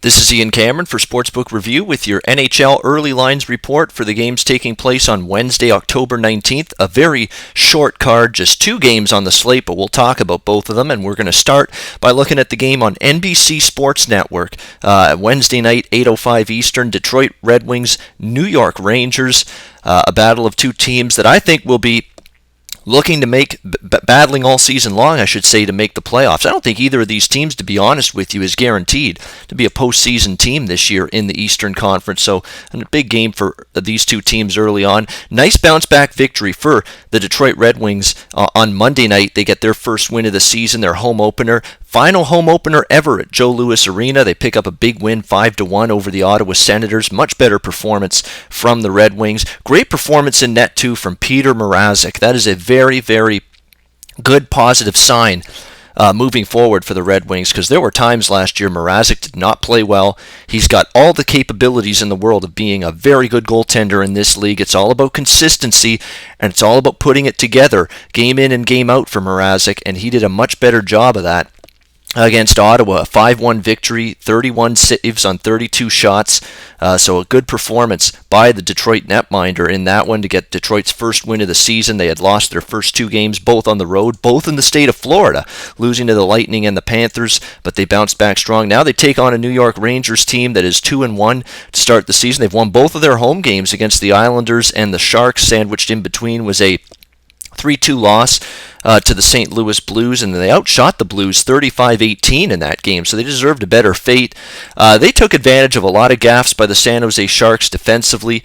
This is Ian Cameron for Sportsbook Review with your NHL early lines report for the games taking place on Wednesday, October 19th. A very short card, just 2 games on the slate, but we'll talk about both of them. And we're going to start by looking at the game on NBC Sports Network. Wednesday night, 8:05 Eastern, Detroit Red Wings, New York Rangers. A battle of two teams that I think will be looking to make, battling all season long, I should say, to make the playoffs. I don't think either of these teams, to be honest with you, is guaranteed to be a postseason team this year in the Eastern Conference. So a big game for these two teams early on. Nice bounce-back victory for the Detroit Red Wings on Monday night. They get their first win of the season, their home opener. Final home opener ever at Joe Louis Arena. They pick up a big win, 5-1 over the Ottawa Senators. Much better performance from the Red Wings. Great performance in net, too, from Peter Mrazek. That is a very, very good positive sign moving forward for the Red Wings, because there were times last year Mrazek did not play well. He's got all the capabilities in the world of being a very good goaltender in this league. It's all about consistency, and it's all about putting it together game in and game out for Mrazek, and he did a much better job of that against Ottawa. A 5-1 victory, 31 saves on 32 shots. So a good performance by the Detroit netminder in that one to get Detroit's first win of the season. They had lost their first 2 games, both on the road, both in the state of Florida, losing to the Lightning and the Panthers, but they bounced back strong. Now they take on a New York Rangers team that is 2-1 to start the season. They've won both of their home games against the Islanders and the Sharks. Sandwiched in between was a 3-2 loss to the St. Louis Blues, and they outshot the Blues 35-18 in that game, so they deserved a better fate. They took advantage of a lot of gaffes by the San Jose Sharks defensively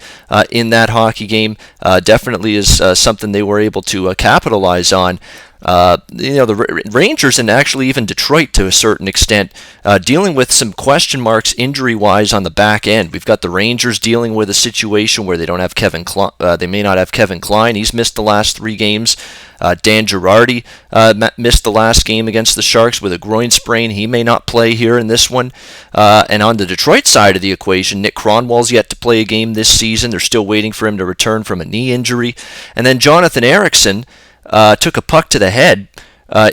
in that hockey game. Definitely is something they were able to capitalize on. The Rangers and actually even Detroit to a certain extent dealing with some question marks injury-wise on the back end. We've got the Rangers dealing with a situation where they don't have they may not have Kevin Klein. He's missed the last 3 games. Dan Girardi missed the last game against the Sharks with a groin sprain. He may not play here in this one. And on the Detroit side of the equation, Nick Cronwall's yet to play a game this season. They're still waiting for him to return from a knee injury. And then Jonathan Ericsson took a puck to the head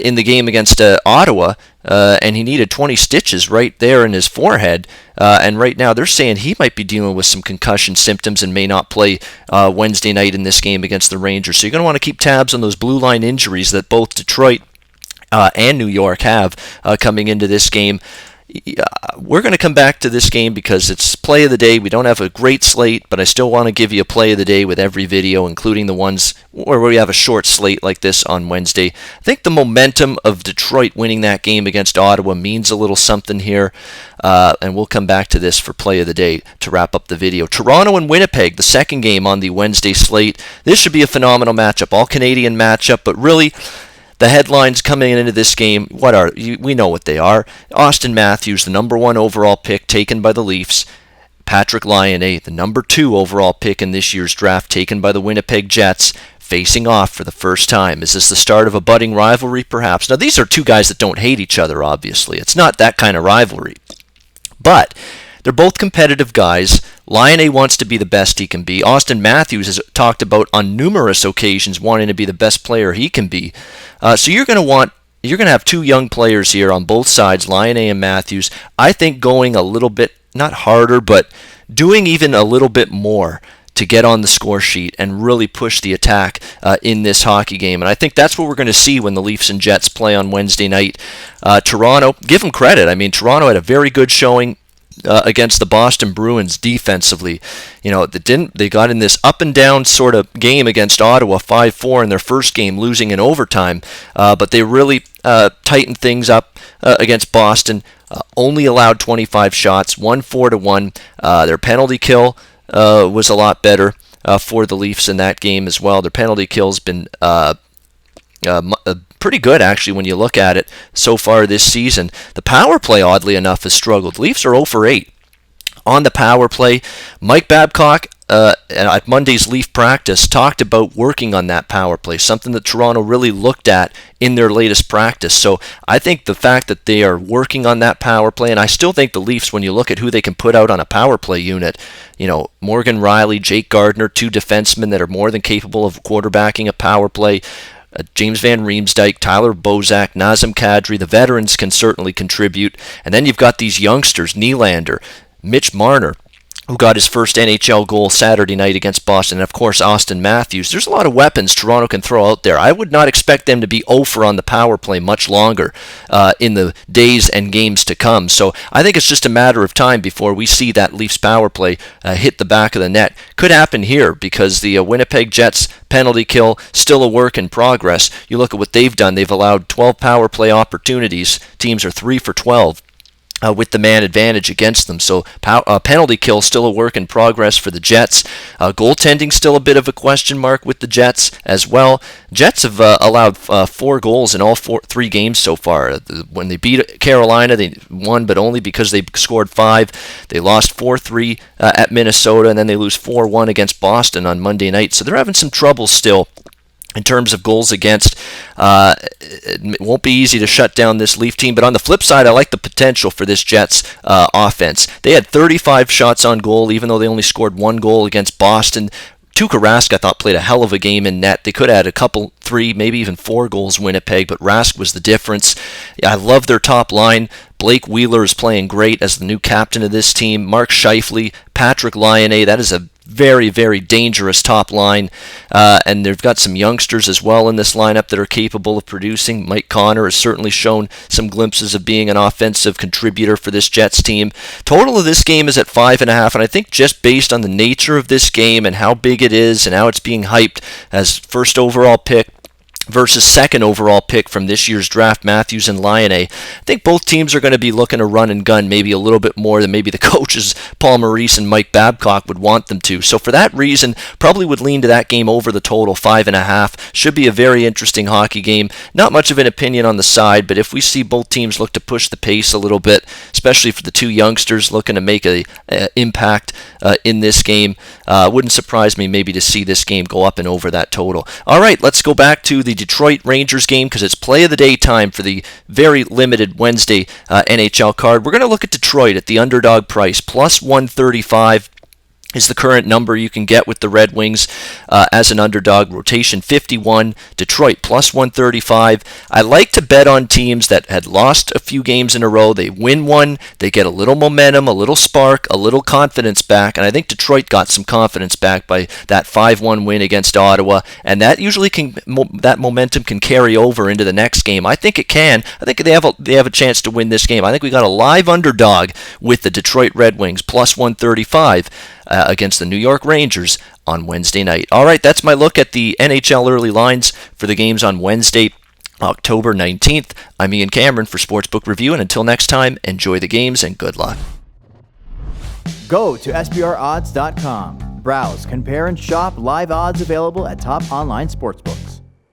in the game against Ottawa, and he needed 20 stitches right there in his forehead. And right now they're saying he might be dealing with some concussion symptoms and may not play Wednesday night in this game against the Rangers. So you're going to want to keep tabs on those blue line injuries that both Detroit and New York have coming into this game. We're going to come back to this game because it's play of the day. We don't have a great slate, but I still want to give you a play of the day with every video, including the ones where we have a short slate like this on Wednesday. I think the momentum of Detroit winning that game against Ottawa means a little something here, and we'll come back to this for play of the day to wrap up the video. Toronto and Winnipeg, the second game on the Wednesday slate. This should be a phenomenal matchup, all Canadian matchup, but really the headlines coming into this game, we know what they are. Austin Matthews, the number 1 overall pick taken by the Leafs. Patrick Laine, the number 2 overall pick in this year's draft taken by the Winnipeg Jets, facing off for the first time. Is this the start of a budding rivalry, perhaps? Now, these are 2 guys that don't hate each other, obviously. It's not that kind of rivalry. But they're both competitive guys. Laine wants to be the best he can be. Austin Matthews has talked about on numerous occasions wanting to be the best player he can be. So you're going to have 2 young players here on both sides, Laine and Matthews. I think going a little bit, not harder, but doing even a little bit more to get on the score sheet and really push the attack in this hockey game. And I think that's what we're going to see when the Leafs and Jets play on Wednesday night. Toronto, give them credit. I mean, Toronto had a very good showing against the Boston Bruins defensively. They got in this up and down sort of game against Ottawa, 5-4 in their first game, losing in overtime. But they really tightened things up against Boston. Only allowed 25 shots, won 4-1. Their penalty kill was a lot better for the Leafs in that game as well. Their penalty kill's been pretty good, actually, when you look at it so far this season. The power play, oddly enough, has struggled. Leafs are 0 for 8 on the power play. Mike Babcock at Monday's Leaf practice talked about working on that power play, something that Toronto really looked at in their latest practice. So I think the fact that they are working on that power play, and I still think the Leafs, when you look at who they can put out on a power play unit, Morgan Riley, Jake Gardiner, 2 defensemen that are more than capable of quarterbacking a power play. James Van Riemsdyk, Tyler Bozak, Nazem Kadri. The veterans can certainly contribute. And then you've got these youngsters, Nylander, Mitch Marner, who got his first NHL goal Saturday night against Boston, and of course Austin Matthews. There's a lot of weapons Toronto can throw out there. I would not expect them to be 0 for on the power play much longer in the days and games to come. So I think it's just a matter of time before we see that Leafs power play hit the back of the net. Could happen here because the Winnipeg Jets penalty kill still a work in progress. You look at what they've done. They've allowed 12 power play opportunities. Teams are 3 for 12. With the man advantage against them. So penalty kill still a work in progress for the Jets. Goaltending still a bit of a question mark with the Jets as well. Jets have allowed 4 goals in all 3 games so far. When they beat Carolina, they won, but only because they scored 5. They lost 4-3 at Minnesota, and then they lose 4-1 against Boston on Monday night. So they're having some trouble still in terms of goals against. It won't be easy to shut down this Leaf team, but on the flip side, I like the potential for this Jets offense. They had 35 shots on goal, even though they only scored 1 goal against Boston. Tuukka Rask, I thought, played a hell of a game in net. They could have had a couple, 3, maybe even 4 goals Winnipeg, but Rask was the difference. I love their top line. Blake Wheeler is playing great as the new captain of this team. Mark Scheifele, Patrick Laine, that is a very, very dangerous top line. And they've got some youngsters as well in this lineup that are capable of producing. Mike Connor has certainly shown some glimpses of being an offensive contributor for this Jets team. Total of this game is at 5.5, and I think just based on the nature of this game and how big it is and how it's being hyped as first overall pick versus second overall pick from this year's draft, Matthews and Laine. I think both teams are going to be looking to run and gun maybe a little bit more than maybe the coaches Paul Maurice and Mike Babcock would want them to. So for that reason, probably would lean to that game over the total, 5.5. Should be a very interesting hockey game. Not much of an opinion on the side, but if we see both teams look to push the pace a little bit, especially for the 2 youngsters looking to make an impact in this game, wouldn't surprise me maybe to see this game go up and over that total. All right, let's go back to the Detroit Rangers game because it's play of the day time for the very limited Wednesday NHL card. We're going to look at Detroit at the underdog price, plus 135. Is the current number you can get with the Red Wings as an underdog. Rotation 51, Detroit plus 135. I like to bet on teams that had lost a few games in a row. They win one, they get a little momentum, a little spark, a little confidence back, and I think Detroit got some confidence back by that 5-1 win against Ottawa, and that usually that momentum can carry over into the next game. I think it can. I think they have a chance to win this game. I think we got a live underdog with the Detroit Red Wings plus 135. Against the New York Rangers on Wednesday night. All right, that's my look at the NHL early lines for the games on Wednesday, October 19th. I'm Ian Cameron for Sportsbook Review, and until next time, enjoy the games and good luck. Go to SBRodds.com. Browse, compare, and shop live odds available at top online sportsbooks.